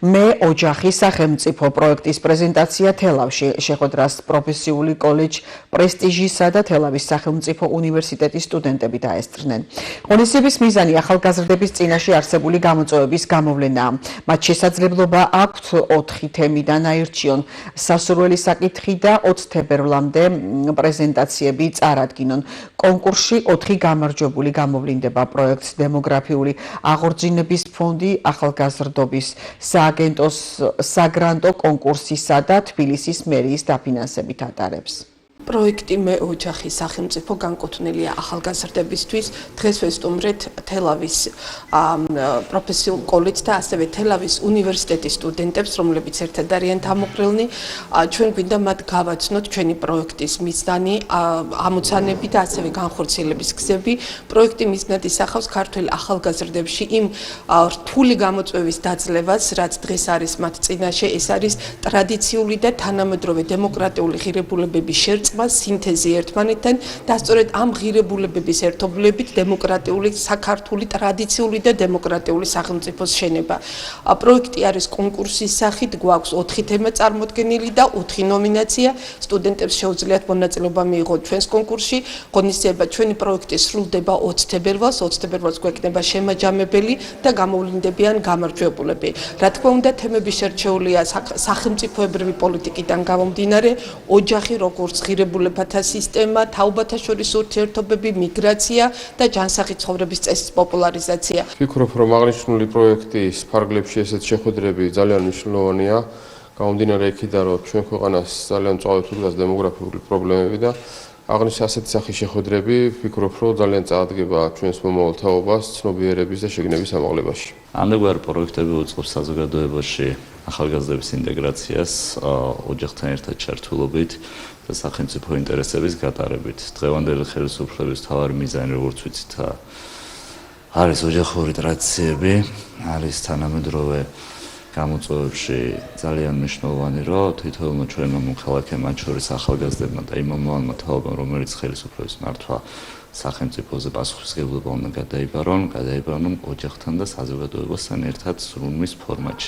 მე ოჯახი სახელმწიფო პროექტის პრეზენტაცია თელავში შეხვედრას პროფესიული კოლეჯ პრესტიჟისა და თელავის სახელმწიფო უნივერსიტეტის სტუდენტები დაესწრნენ. ღონისძიების მიზანი ახალგაზრდების წინაშე არსებული გამოწვევების გამოვლენაა. მათ შესაძლებლობა აქვთ 4 თემიდან აირჩიონ სასურველი საკითხი და 20 თებერვლამდე პრეზენტაციები წარადგინონ. კონკურსში 4 გამარჯვებული გამოვლინდება პროექტს დემოგრაფიული აღორძინების ფონდი ახალგაზრდობის საგრანტო კონკურსისა და თბილისის მერიის დაფინანსებით ატარებს. პროექტი მე ოჯახი სახელმწიფო განკუთვნილია ახალგაზრდებისთვის. დღეს ვესტუმრეთ თელავის პროფესიულ კოლეჯს და ასევე თელავის უნივერსიტეტის სტუდენტებს, რომლებიც ერთად არიან დამოკრილნი. ჩვენ გვინდა მათ გავაცნოთ ჩვენი პროექტის მიზანი, ამოცანები და ასევე განხორციელების გზები. პროექტი მიზნად ისახავს ქართველ ახალგაზრდებში იმ რთული გამოწვევის დაძლევას, რაც დღეს არის მათ წინაშე. ეს არის ტრადიციული და თანამედროვე დემოკრატიული ღირებულებების შერწყმა, სინთეზი ერთმანეთთან და სწორედ ამ ღირებულებების ერთობლივებით დემოკრატიული საქართველოს ტრადიციული და დემოკრატიული სახელმწიფოს შენება. პროექტი არის კონკურსის სახით, გვაქვს 4 თემა წარმოდგენილი და 4 ნომინაცია. სტუდენტებს შეუძლიათ მონაწილეობა მიიღოთ ჩვენს კონკურსში. ღონისძიება ჩვენი პროექტი სრულდება 20 თებერვალს. 20 თებერვალს გვექნება შემაჯამებელი და გამოვლინდებიან გამარჯვებულები. რა თქმა უნდა, თემები შერჩეულია სახელმწიფოებრივი პოლიტიკიდან გამომდინარე, ოჯახი როგორც ღირებულებათა სისტემა, თაობათა შორის ურთიერთობები, მიგრაცია და ჯანსაღი ცხოვრების წესის პოპულარიზაცია. ვფიქრობ, რომ აღნიშნული პროექტის ფარგლებში ესეთ შეხვედრები ძალიან მნიშვნელოვანია. გამომდინარე იქიდან, რომ ჩვენ ქვეყანას ძალიან მწვავედ უდგას დემოგრაფიული პრობლემები და ასეთი სახის შეხვედრები ვფიქრობ, რომ ძალიან წაადგება ჩვენს მომავალ თაობას ცნობიერების და შეგნების ამაღლებაში. ამდენგვარი პროექტები უწყობს საზოგადოებაში ახალგაზრდების ინტეგრაციას ოჯახთან ერთად ჩართულობით და სახელმწიფო ინტერესების გატარებით. დღევანდელი ხელისუფლების მთავარი მიზანი, როგორც ვიცით, არის ოჯახური ტრადიციები, არის თანამედროვე გამოწვევებში ძალიან მნიშვნელოვანი, რომ თითოეულმა ჩვენმა მოქალაქემ, მათ შორის ახალგაზრდებმა და იმ მომავალმა თაობამ, რომელიც ხელისუფლების მართვა სახელმწიფოზე პასუხისმგებლობა უნდა გადაიბარონ ოჯახთან და საზოგადოებასთან ერთად სრულმის ფორმატში.